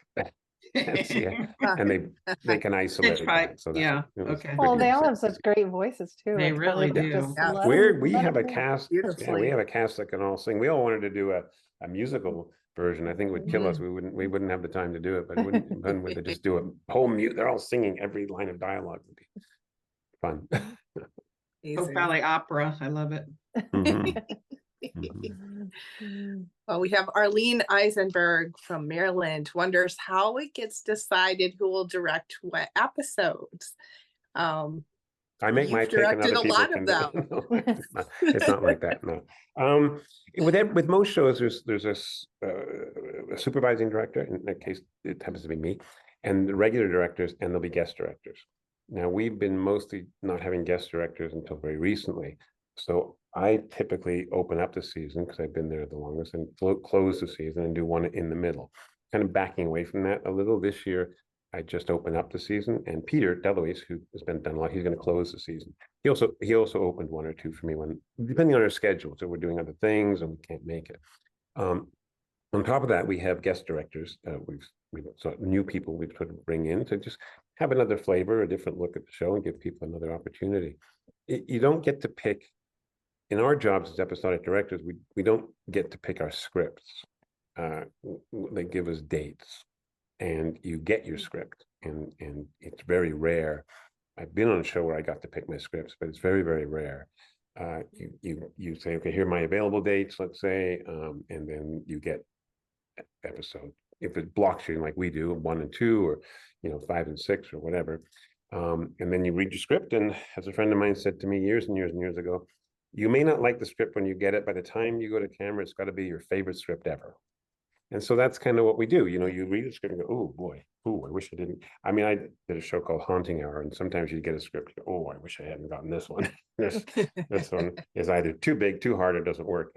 And they can isolate Pitch that. pipe, So yeah, it was okay. Well, pretty they all easy. have such great voices too. They It's hard really to do. just Yeah. let 'em- We let have 'em a go. cast. Yeah, Beautifully. we have a cast that can all sing. We all wanted to do a musical version. I think it would kill us. We wouldn't have the time to do it, but it wouldn't fun with it. Just do a whole mute. They're all singing every line of dialogue. Would be fun. Oh, Amazing. ballet opera. I love it. Mhm. Well, we have Arlene Eisenberg from Maryland wonders how it gets decided who will direct what episodes. I make my You've take and directed other a people lot can of do them. it. No, it's not like that, no. With most shows, there's a supervising director. In that case, it happens to be me, and the regular directors, and there'll be guest directors. Now, we've been mostly not having guest directors until very recently. So I typically open up the season, because I've been there the longest, and close the season and do one in the middle. Kind of backing away from that a little this year. I just opened up the season, and Peter Deloise, who has been done a lot, he's going to close the season. He also opened one or two for me when, depending on our schedule. So we're doing other things and we can't make it. On top of that, we have guest directors. We've sort of new people we've sort of bring in to just have another flavor, a different look at the show, and give people another opportunity. You don't get to pick. In our jobs as episodic directors, we don't get to pick our scripts. They give us dates, and you get your script, and it's very rare. I've been on a show where I got to pick my scripts, but it's very, very rare. You say, okay, here are my available dates, let's say, and then you get episode. If it blocks you like we do, 1 and 2, or 5 and 6, or whatever, and then you read your script. And as a friend of mine said to me years and years and years ago, you may not like the script when you get it. By the time you go to camera, it's got to be your favorite script ever. And so that's kind of what we do. You read a script and go, oh boy, I wish I didn't. I mean, I did a show called Haunting Hour, and sometimes you get a script, oh, I wish I hadn't gotten this one. this one is either too big, too hard, or doesn't work.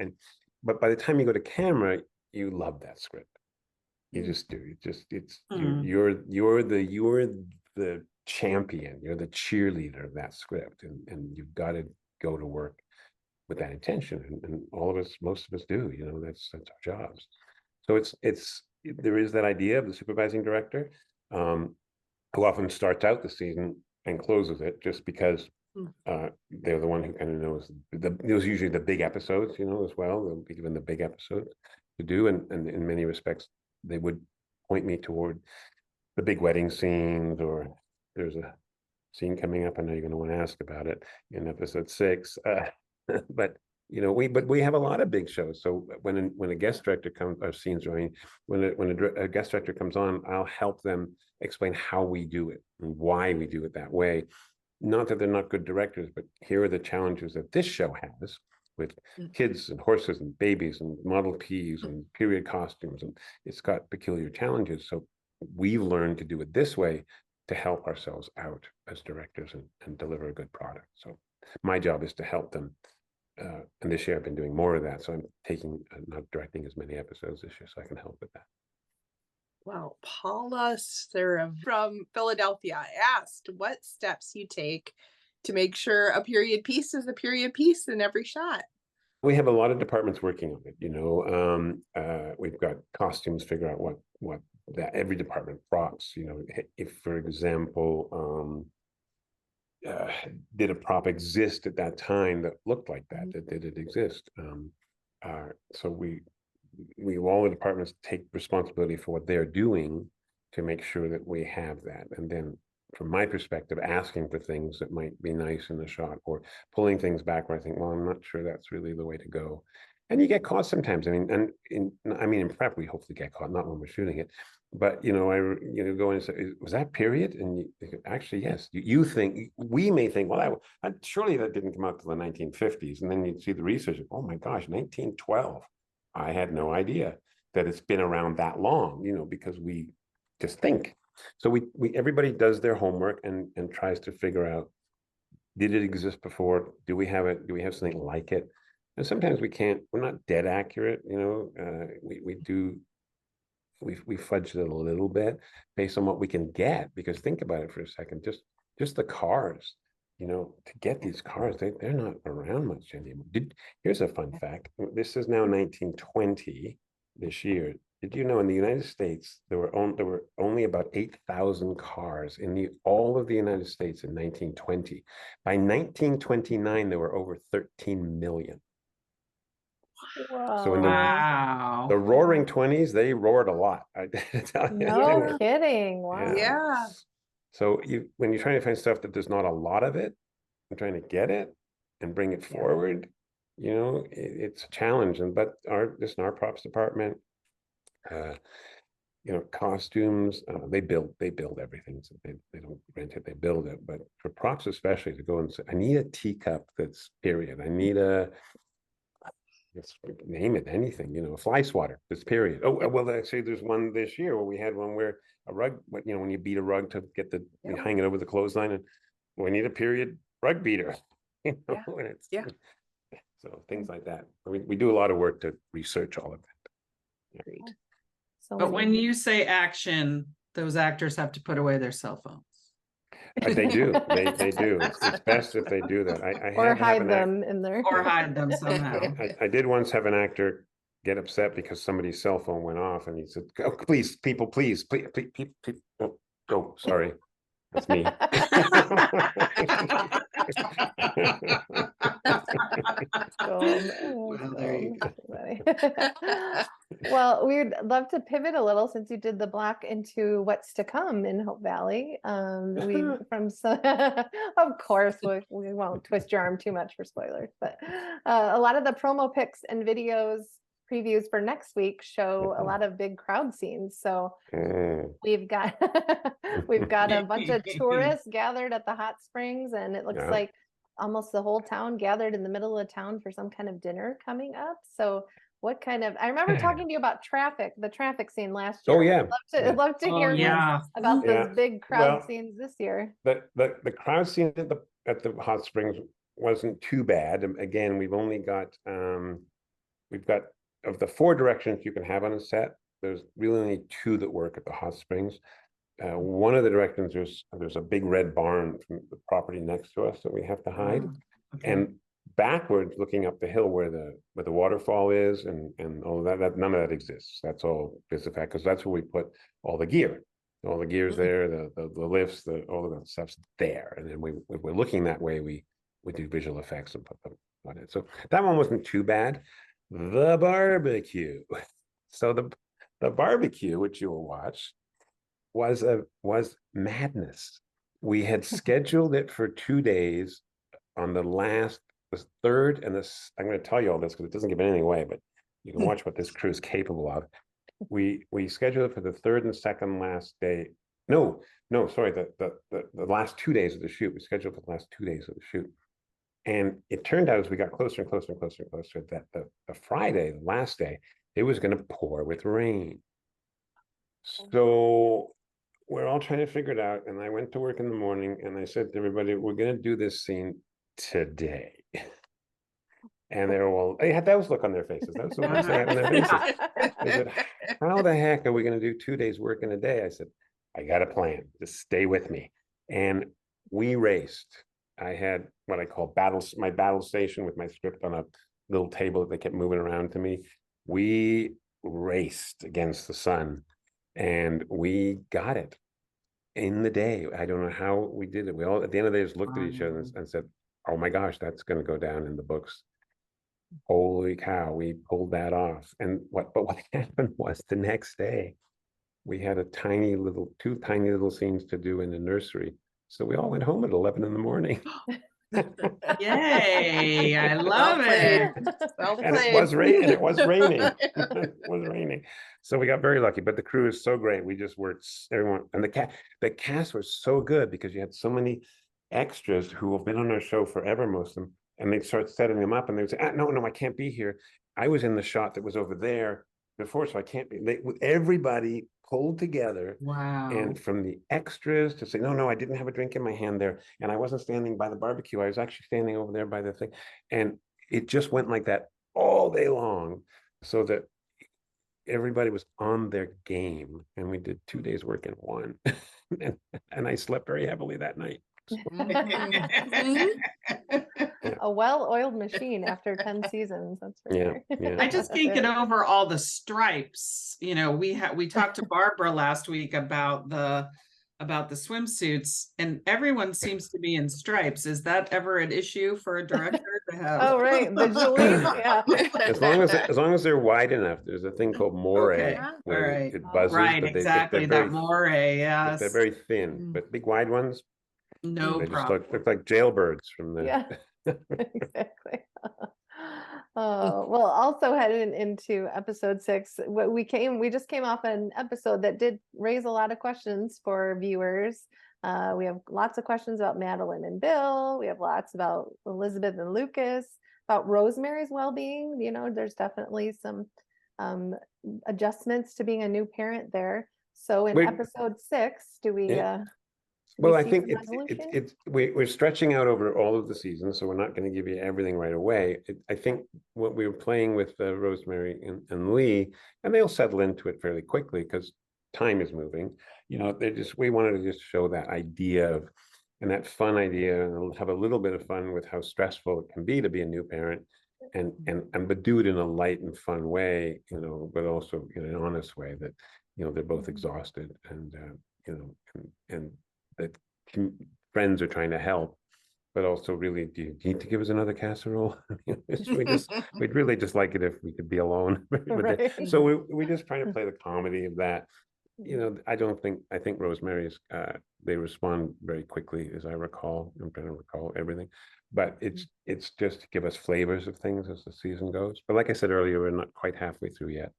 But by the time you go to camera, you love that script. You just do. You're the champion. You're the cheerleader of that script, and you've got to go to work with that intention. And all of us, most of us do. That's our jobs. So there is that idea of the supervising director, who often starts out the season and closes it, just because they're the one who kind of knows those usually the big episodes, as well. They'll be given the big episodes to do, and in many respects, they would point me toward the big wedding scenes, or there's a scene coming up. I know you're going to want to ask about it in episode 6. But we have a lot of big shows. So when a guest director comes, our scenes, I mean, when a guest director comes on, I'll help them explain how we do it and why we do it that way. Not that they're not good directors, but here are the challenges that this show has with kids and horses and babies and Model Ts and period costumes, and it's got peculiar challenges. So we've learned to do it this way to help ourselves out as directors and deliver a good product. So my job is to help them. And this year I've been doing more of that. So I'm not directing as many episodes this year, so I can help with that. Well, Paula Sura from Philadelphia asked what steps you take to make sure a period piece is a period piece in every shot. We have a lot of departments working on it. We've got costumes, figure out what that every department, props, if, for example, did a prop exist at that time that looked like that? Did it exist? So all the departments take responsibility for what they're doing to make sure that we have that. And then from my perspective, asking for things that might be nice in the shot, or pulling things back where I think, well, I'm not sure that's really the way to go. And you get caught sometimes. I mean, in prep, we hopefully get caught, not when we're shooting it. But I go in and say, was that period? And actually, yes. We may think, well, surely that didn't come out till the 1950s. And then you'd see the research. Oh my gosh, 1912. I had no idea that it's been around that long. Because we just think. So everybody does their homework and tries to figure out, did it exist before? Do we have it? Do we have something like it? And sometimes we can't. We're not dead accurate. We fudged it a little bit based on what we can get, because think about it for a second, just the cars, to get these cars, they're not around much anymore. Here's a fun fact. This is now 1920 this year. Did you know in the United States, there were only about 8,000 cars in all of the United States in 1920. By 1929, there were over 13 million. Whoa. So in Wow. the roaring 20s, they roared a lot. No kidding. Wow. Yeah. So when you're trying to find stuff that there's not a lot of it, and trying to get it and bring it forward, it's a challenge. But our props department, costumes, they build everything. So they don't rent it, they build it. But for props especially, to go and say, I need a teacup that's period. I need name it, anything, a fly swatter, this period. Oh, well, actually there's one this year where we had one where a rug, when you beat a rug to get you hang it over the clothesline, and we need a period rug beater, and it's, so things like that. We do a lot of work to research all of that. Great. So But when you say action, those actors have to put away their cell phones. They do. They do. It's best if they do that. or hide them in there. Or hide them somehow. I did once have an actor get upset because somebody's cell phone went off, and he said, "Oh, please, people, please, oh, sorry, that's me." Well, there you go. Well, we'd love to pivot a little, since you did the block, into what's to come in Hope Valley. Of course, we won't twist your arm too much for spoilers, but a lot of the promo pics and videos previews for next week show a lot of big crowd scenes. So we've got a bunch of tourists gathered at the hot springs, and it looks like almost the whole town gathered in the middle of town for some kind of dinner coming up. So I remember talking to you about the traffic scene last year. Oh yeah. I'd love to hear about those big crowd scenes this year. The crowd scene at the hot springs wasn't too bad. Again, we've got of the 4 directions you can have on a set, there's really only 2 that work at the hot springs. One of the directions, there's a big red barn from the property next to us that we have to hide. Okay. And backwards, looking up the hill where the waterfall is, and all of that, none of that exists. That's all just the fact, because that's where we put all the gear. All the gear's there, the lifts, all of that stuff's there. And then if we're looking that way, we do visual effects and put them on it. So that one wasn't too bad. The barbecue. So the barbecue, which you will watch, was madness. we had scheduled it for 2 days on the third and this, I'm going to tell you all this because it doesn't give anything away, but you can watch what this crew is capable of. We scheduled it for the third and second last day. No, sorry, the last 2 days of the shoot. We scheduled for the last 2 days of the shoot. And it turned out as we got closer and closer and closer and closer that the Friday, the last day, it was going to pour with rain. So we're all trying to figure it out. And I went to work in the morning and I said to everybody, we're going to do this scene today. And they were all, they had those look on their faces. That's the worst they had on their faces. They said, how the heck are we going to do 2 days work in a day? I said, I got a plan. Just stay with me. And we raced. I had what I call my battle station with my script on a little table that they kept moving around to me. We raced against the sun and we got it in the day. I don't know how we did it. We all, at the end of the day, just looked at each other and said, oh my gosh, that's going to go down in the books. Holy cow, we pulled that off. And what happened was the next day, we had two tiny little scenes to do in the nursery. So we all went home at 11 in the morning. Yay, I love it. Well And played. it was raining. It was raining. So we got very lucky, but the crew is so great. We just worked, everyone, and the cast was so good because you had so many extras who have been on our show forever, most of them, and they'd start setting them up and they'd say, no, I can't be here. I was in the shot that was over there before, so I can't be. Everybody pulled together. Wow. And from the extras to say, no, I didn't have a drink in my hand there. And I wasn't standing by the barbecue. I was actually standing over there by the thing. And it just went like that all day long so that everybody was on their game. And we did 2 days work in one. and I slept very heavily that night. A well-oiled machine after 10 seasons. That's for sure. I just can't get over all the stripes. You know, we talked to Barbara last week about the swimsuits, and everyone seems to be in stripes. Is that ever an issue for a director to have? Oh, right, visually, yeah. As long as they're wide enough, there's a thing called moire, Okay. where All right. it buzzes. Right, but exactly, that moire, yes. They're very thin, but big wide ones, no they problem. just look like jailbirds from the. Yeah, exactly. Well, also heading into episode 6, we just came off an episode that did raise a lot of questions for viewers. We have lots of questions about Madeline and Bill. We have lots about Elizabeth and Lucas, about Rosemary's well-being. You know, there's definitely some adjustments to being a new parent there. So in episode 6, do we? Well, I think we're stretching out over all of the seasons, so we're not going to give you everything right away. I think what we were playing with Rosemary and Lee, and they'll settle into it fairly quickly because time is moving. You know, we wanted to just show that idea of, and that fun idea, and have a little bit of fun with how stressful it can be to be a new parent, but do it in a light and fun way, you know, but also in an honest way that, you know, they're both exhausted and you know, and that friends are trying to help, but also really, do you need to give us another casserole? We'd really just like it if we could be alone. Right. So we just trying to play the comedy of that. You know, I think Rosemary's, they respond very quickly, as I recall. I'm trying to recall everything, but it's just to give us flavors of things as the season goes. But like I said earlier, we're not quite halfway through yet.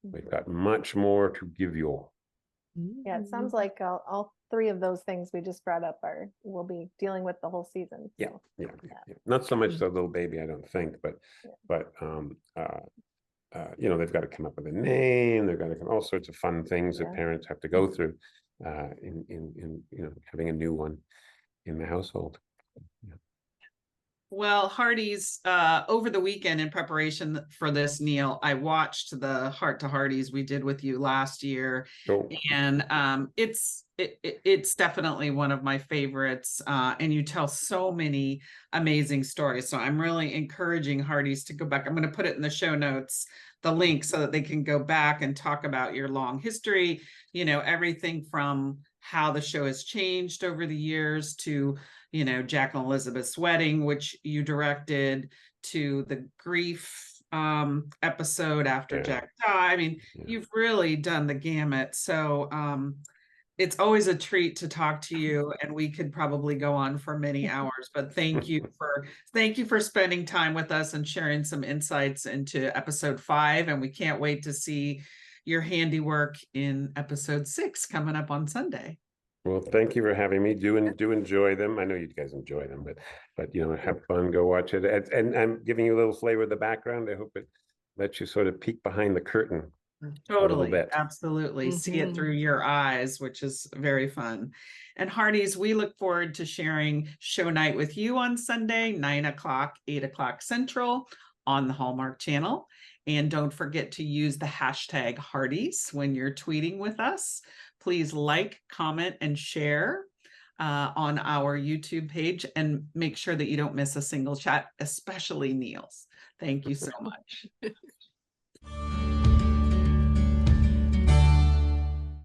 We've got much more to give you all. Yeah, it sounds like all 3 of those things we just brought up we'll be dealing with the whole season. So. Yeah. Not so much the little baby, I don't think, but you know, they've got to come up with a name. They've got to come all sorts of fun things that parents have to go through in you know, having a new one in the household. Yeah. Well, Hearties, over the weekend in preparation for this, Neill, I watched the Heart to Hearties we did with you last year, and it's definitely one of my favorites, and you tell so many amazing stories. So I'm really encouraging Hearties to go back. I'm going to put it in the show notes, the link, so that they can go back and talk about your long history, you know, everything from how the show has changed over the years to, you know, Jack and Elizabeth's wedding, which you directed, to the grief episode after Jack died. I mean, you've really done the gamut. So It's always a treat to talk to you, and we could probably go on for many hours, but thank you for spending time with us and sharing some insights into episode 5. And we can't wait to see your handiwork in episode 6 coming up on Sunday. Well, thank you for having me. Do enjoy them. I know you guys enjoy them, but you know, have fun. Go watch it. And I'm giving you a little flavor of the background. I hope it lets you sort of peek behind the curtain. Totally, bit. absolutely. See it through your eyes, which is very fun. And Hearties, we look forward to sharing show night with you on Sunday, 9 o'clock, 8 o'clock Central on the Hallmark Channel. And don't forget to use the hashtag Hearties when you're tweeting with us. Please like, comment, and share on our YouTube page, and make sure that you don't miss a single chat, especially Neill's. Thank you so much.